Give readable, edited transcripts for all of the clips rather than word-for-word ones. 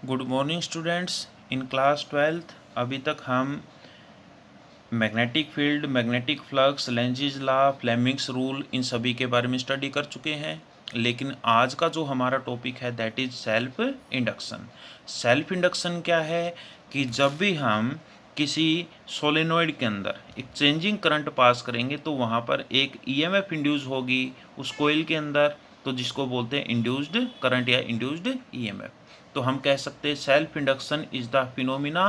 Good morning students. In class 12th अभी तक हम magnetic field, magnetic flux, Lenz's law, Fleming's rule in सभी के बारे में स्टडी कर चुके हैं। लेकिन आज का जो हमारा टॉपिक है that is self induction. Self induction क्या है कि जब भी हम किसी सोलेनॉइड के अंदर एक चेंजिंग करंट पास करेंगे तो वहाँ पर एक ईएमएफ इंड्यूस होगी उस कोयल के अंदर, तो जिसको बोलते हैं इंड्यूस्ड करंट या इंड्यूस्ड ईएमएफ। तो हम कह सकते हैं self induction is the phenomena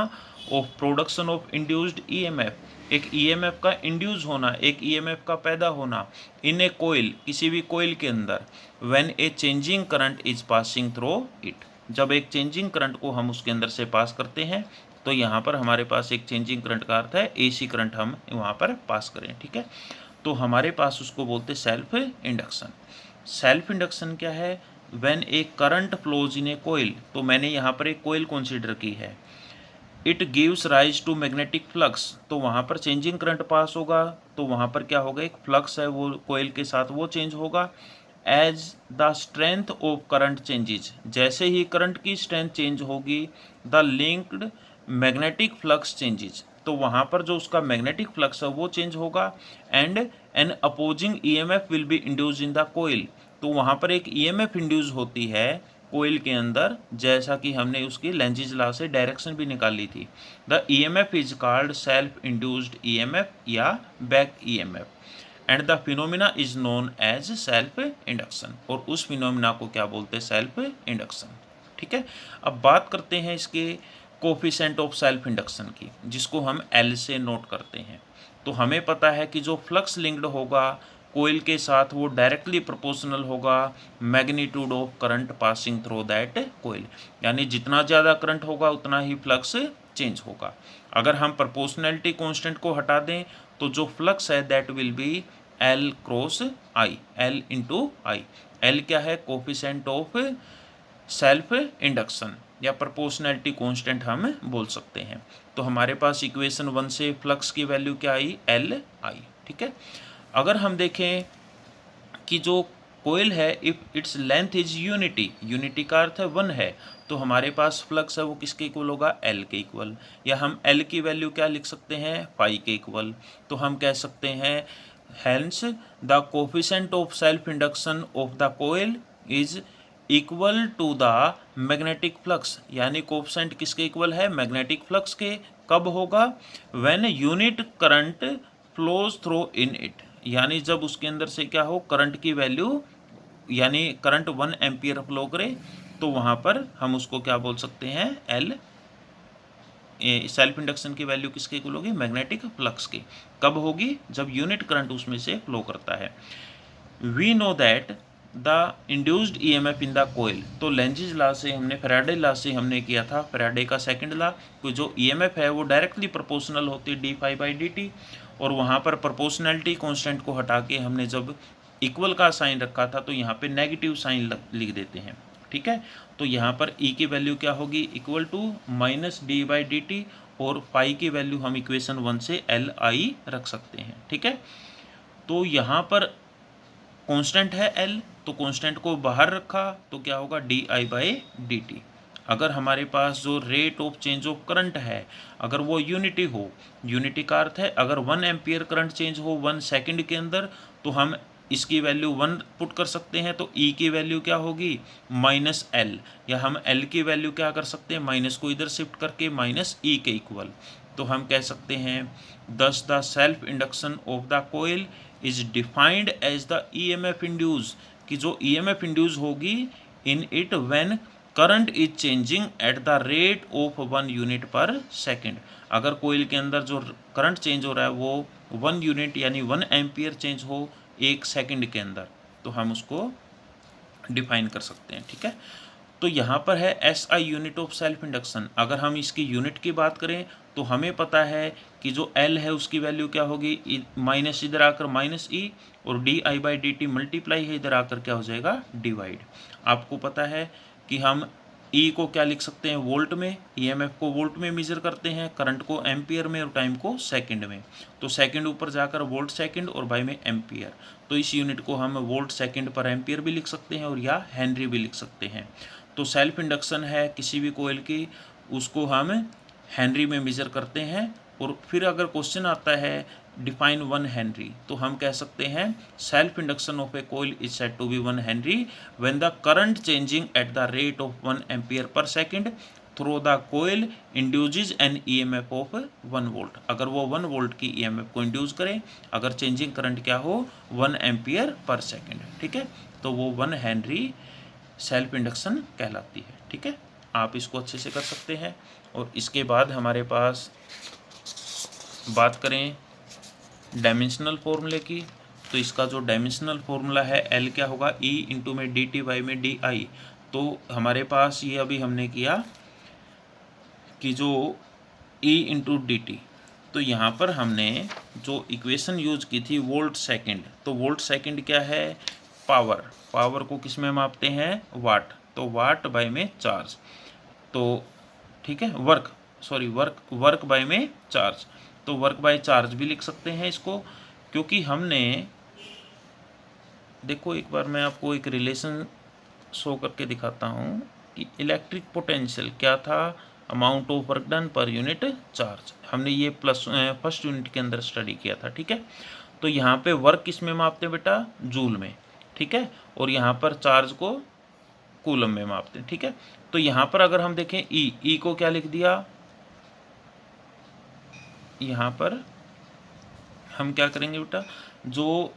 of production of induced EMF. एक ईएमएफ का इंड्यूस होना, एक ईएमएफ का पैदा होना इन ए कोयल, किसी भी कोयल के अंदर, when a changing current is passing through it. जब एक चेंजिंग करंट को हम उसके अंदर से पास करते हैं तो यहाँ पर हमारे पास एक चेंजिंग करंट का अर्थ है एसी करंट हम वहाँ पर पास करें, ठीक है। तो हमारे पास उसको बोलते हैं सेल्फ इंडक्शन। सेल्फ इंडक्शन क्या है? When a current flows in a coil, तो मैंने यहाँ पर एक कोयल कंसीडर की है। It gives rise to magnetic flux, तो वहाँ पर चेंजिंग करंट पास होगा तो वहाँ पर क्या होगा, एक फ्लक्स है वो कोयल के साथ वो चेंज होगा। As the strength of current changes, जैसे ही करंट की स्ट्रेंथ चेंज होगी, the linked magnetic flux changes, तो वहाँ पर जो उसका मैग्नेटिक फ्लक्स है वो चेंज होगा। And an opposing EMF will be induce in the coil, तो वहाँ पर एक ईएमएफ इंड्यूस होती है कोयल के अंदर, जैसा कि हमने उसकी लेंजिज लॉ से डायरेक्शन भी निकाली थी। The EMF is called self induced EMF या back EMF and the phenomena is known as self induction. और उस फिनोमिना को क्या बोलते हैं? सेल्फ इंडक्शन, ठीक है। अब बात करते हैं इसके कोफिशिएंट ऑफ सेल्फ इंडक्शन की, जिसको हम एल से नोट करते हैं। तो हमें पता है कि जो फ्लक्स लिंक्ड होगा कोयल के साथ वो डायरेक्टली प्रोपोर्शनल होगा magnitude of current passing through that coil, यानी जितना ज़्यादा करंट होगा उतना ही फ्लक्स चेंज होगा। अगर हम प्रोपोर्शनैलिटी कांस्टेंट को हटा दें तो जो फ्लक्स है that will be L cross I, L into I. L क्या है? कोफिशिएंट ऑफ सेल्फ इंडक्शन या प्रोपोर्शनैलिटी कांस्टेंट हम बोल सकते हैं। तो हमारे पास इक्वेशन 1 से फ्लक्स की वैल्यू क्या आई? एल आई, ठीक है। अगर हम देखें कि जो कोयल है if its length is unity, unity का अर्थ है 1 है, तो हमारे पास फ्लक्स है वो किसके इक्वल होगा? एल के इक्वल। या हम एल की वैल्यू क्या लिख सकते हैं? पाई के इक्वल। तो हम कह सकते हैं hence the coefficient of self induction of the coil is equal to the magnetic flux, यानी कोफिशिएंट किसके इक्वल है? मैग्नेटिक फ्लक्स के। कब होगा? When unit current flows through in it, यानी जब उसके अंदर से क्या हो, करंट की वैल्यू, यानी करंट 1 एम्पियर फ्लो करे, तो वहाँ पर हम उसको क्या बोल सकते हैं? एल। सेल्फ इंडक्शन की वैल्यू किसके इक्वल होगी? मैग्नेटिक फ्लक्स की। कब होगी? जब यूनिट करंट उसमें से फ्लो करता है। We know that the induced EMF in the coil, तो लेंजिज लॉ से हमने, फैराडे लॉ से हमने किया था, फैराडे का सेकंड लॉ, तो जो ईएमएफ है वो डायरेक्टली प्रोपोर्शनल होती है d phi by d t, और वहाँ पर प्रोपोर्शनैलिटी कांस्टेंट को हटा के हमने जब इक्वल का साइन रखा था तो यहाँ पे नेगेटिव साइन लिख देते हैं, ठीक है। तो यहाँ पर ई की वैल्यू क्या होगी? Equal to minus d by d t, और फाई की वैल्यू हम इक्वेशन 1 से एल आई रख सकते हैं, ठीक है। तो यहाँ पर कांस्टेंट है एल, तो कांस्टेंट को बाहर रखा तो क्या होगा? D I by d T. अगर हमारे पास जो rate of change of current है अगर वो यूनिटी हो, यूनिटी का अर्थ है अगर 1 एम्पियर करंट चेंज हो 1 सेकंड के अंदर, तो हम इसकी वैल्यू 1 पुट कर सकते हैं, तो ई की वैल्यू क्या होगी? Minus L. या हम एल की वैल्यू क्या कर सकते हैं? माइनस को इधर शिफ्ट करके माइनस ई के इक्वल। तो हम कह सकते हैं thus the self induction of the coil is defined as the EMF induce, कि जो ईएमएफ इंड्यूस होगी in it when current is changing at the rate of 1 unit per second. अगर कोयल के अंदर जो करंट चेंज हो रहा है वो 1 यूनिट यानी 1 एम्पियर चेंज हो 1 सेकंड के अंदर, तो हम उसको डिफाइन कर सकते हैं, ठीक है। तो यहाँ पर है S I unit of self induction. अगर हम इसकी यूनिट की बात करें तो हमें पता है कि जो एल है उसकी वैल्यू क्या होगी? माइनस इधर आकर माइनस ई, और D I by d T multiply है इधर आकर क्या हो जाएगा? डिवाइड। आपको पता है कि हम ई को क्या लिख सकते हैं? वोल्ट में। ईएमएफ को वोल्ट में मेजर करते हैं, करंट को एम्पियर में और टाइम को सेकंड में। तो सेकंड ऊपर जाकर वोल्ट सेकंड और बाई में एम्पियर, तो इस यूनिट को हम वोल्ट सेकंड पर एम्पियर भी लिख सकते हैं और या हेनरी भी लिख सकते हैं। तो सेल्फ इंडक्शन है किसी भी कोयल की, उसको हम हेनरी में मेजर करते हैं। और फिर अगर क्वेश्चन आता है डिफाइन 1 हेनरी, तो हम कह सकते हैं self induction of a coil is said to be 1 henry when the current changing at the rate of 1 ampere per second through the coil induces an EMF of 1 volt. अगर वो 1 volt की EMF को induce करे, अगर changing current क्या हो 1 ampere per second, ठीक है, तो वो 1 हेनरी सेल्फ इंडक्शन कहलाती है। ठीक है, आप इसको अच्छे से कर सकते हैं। और इसके बाद हमारे पास बात करें डायमेंशनल फॉर्मूले की, तो इसका जो डायमेंशनल फॉर्मूला है L क्या होगा, E इंटू में dt बाई में di। तो हमारे पास ये अभी हमने किया कि जो E इंटू dt, तो यहाँ पर हमने जो इक्वेशन यूज की थी वोल्ट सेकंड, तो वोल्ट सेकंड क्या है, पावर, पावर को किस में मापते हैं, वाट, तो वाट बाई में चार्ज, तो ठीक है, वर्क बाय में चार्ज, तो वर्क बाय चार्ज भी लिख सकते हैं इसको, क्योंकि हमने देखो एक बार मैं आपको एक रिलेशन शो करके दिखाता हूँ कि इलेक्ट्रिक पोटेंशियल क्या था, amount of work done per unit charge, हमने ये प्लस फर्स्ट यूनिट के अंदर स्टडी किया था। ठीक है, तो यहाँ पे वर्क किस में मापते हैं बेटा, जूल में, ठीक है, और यहाँ पर चार्ज को कूलम में मापते हैं। ठीक है, तो यहाँ पर अगर हम देखें ई को क्या लिख दिया, यहाँ पर हम क्या करेंगे बेटा, जो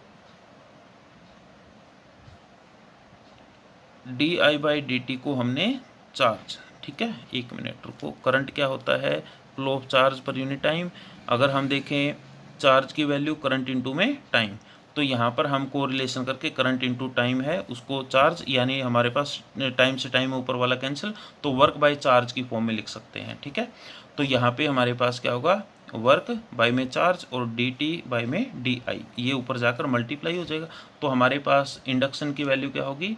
D I by d T को हमने चार्ज, ठीक है, एक मिनट रुको, करंट क्या होता है, flow of charge per unit time, अगर हम देखें चार्ज की वैल्यू करंट इंटू में टाइम, तो यहाँ पर हम कोरिलेशन करके करंट इंटू टाइम है उसको चार्ज, यानी हमारे पास टाइम से टाइम ऊपर वाला कैंसिल, तो वर्क बाय चार्ज की फॉर्म में लिख सकते हैं। ठीक है, तो यहाँ पे हमारे पास क्या होगा, वर्क बाय में चार्ज और डी टी बाय में डी आई, ये ऊपर जाकर मल्टीप्लाई हो जाएगा। तो हमारे पास इंडक्शन की वैल्यू क्या होगी,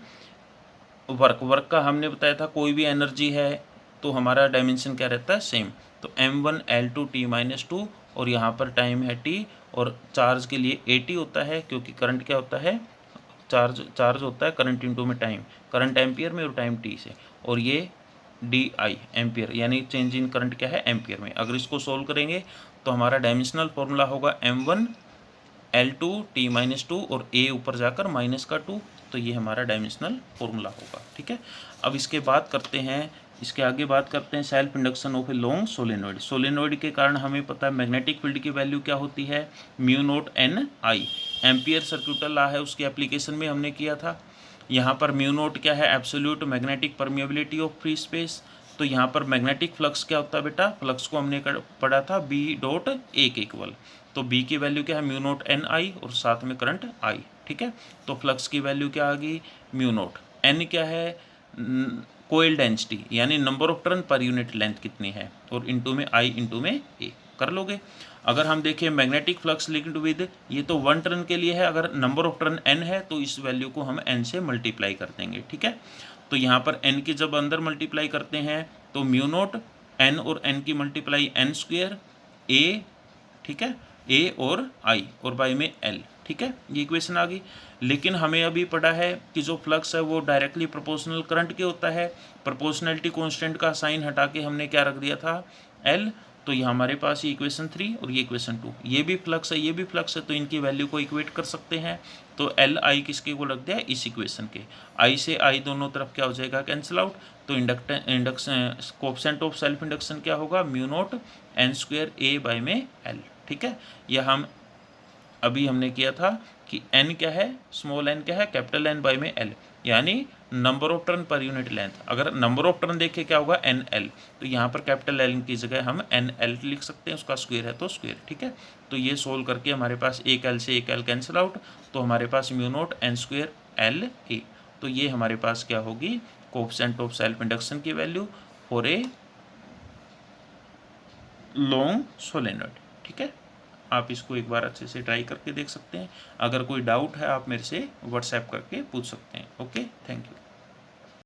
वर्क का हमने बताया था कोई भी एनर्जी है तो हमारा डायमेंशन क्या रहता है, सेम, तो m1 L2 t-2, और यहाँ पर टाइम है t, और चार्ज के लिए AT होता है क्योंकि करंट क्या होता है, चार्ज होता है करंट इंटू में टाइम, करंट एम्पियर में और टाइम t से, और ये DI एम्पियर, यानी चेंज इन करंट क्या है, एम्पियर में। अगर इसको सोल्व करेंगे तो हमारा डायमेंशनल फॉर्मूला होगा m1 L2 t-2 और a ऊपर जाकर माइनस का 2, तो ये हमारा डायमेंशनल फॉर्मूला होगा। ठीक है, अब इसके बाद करते हैं, इसके आगे बात करते हैं self induction of A long solenoid. Solenoid के कारण हमें पता है मैग्नेटिक फील्ड की वैल्यू क्या होती है, म्यू नोट एन आई, एम्पियर सर्क्यूटल लॉ है, उसकी एप्लीकेशन में हमने किया था। यहाँ पर म्यू नोट क्या है, absolute magnetic permeability of free space, तो यहाँ पर मैग्नेटिक फ्लक्स क्या होता है बेटा, फ्लक्स को हमने पढ़ा था बी डॉट ए के इक्वल, तो बी की वैल्यू क्या है, म्यू नोट एन आई और साथ में करंट आई। ठीक है, तो फ्लक्स की वैल्यू क्या आ गई, म्यू नोट, एन क्या है, कोयल डेंसिटी यानी number of turn per unit length कितनी है, और इंटू में आई इंटू में ए कर लोगे। अगर हम देखें मैग्नेटिक फ्लक्स लिंक्ड विद, ये तो 1 टर्न के लिए है, अगर नंबर ऑफ टर्न n है तो इस वैल्यू को हम n से मल्टीप्लाई कर देंगे। ठीक है, तो यहाँ पर n की जब अंदर मल्टीप्लाई करते हैं तो म्यू नोट n और n की मल्टीप्लाई n स्क्वेयर a, ठीक है, a और i और बाई में l। ठीक है, ये इक्वेशन आ गई। लेकिन हमें अभी पता है कि जो फ्लक्स है वो डायरेक्टली प्रोपोर्शनल करंट के होता है, प्रोपोर्शनलिटी कांस्टेंट का साइन हटा के हमने क्या रख दिया था, L, तो ये हमारे पास ये इक्वेशन 3 और ये इक्वेशन 2, ये भी फ्लक्स है ये भी फ्लक्स है, तो इनकी वैल्यू को इक्वेट कर सकते हैं। तो L I किसके को लग दिया, इस इक्वेशन के, I से I दोनों तरफ क्या हो जाएगा, कैंसिल आउट, तो induction coefficient of self induction क्या होगा, mu naught n square a by में L। ठीक है, यह हम अभी हमने किया था कि n क्या है, स्मॉल n क्या है, कैपिटल N बाई में L, यानी number of turn per unit length. अगर नंबर ऑफ टर्न देखे क्या होगा, NL, तो यहाँ पर कैपिटल L की जगह हम NL लिख सकते हैं, उसका स्क्वायर है तो स्क्वायर। ठीक है, तो ये सोल्व करके हमारे पास एक L से एक L कैंसिल आउट, तो हमारे पास mu naught n square L A, तो ये हमारे पास क्या होगी, कोएफिशिएंट ऑफ सेल्फ इंडक्शन की value for a long solenoid. ठीक है, आप इसको एक बार अच्छे से ट्राई करके देख सकते हैं। अगर कोई डाउट है आप मेरे से व्हाट्सएप करके पूछ सकते हैं। Okay, thank you.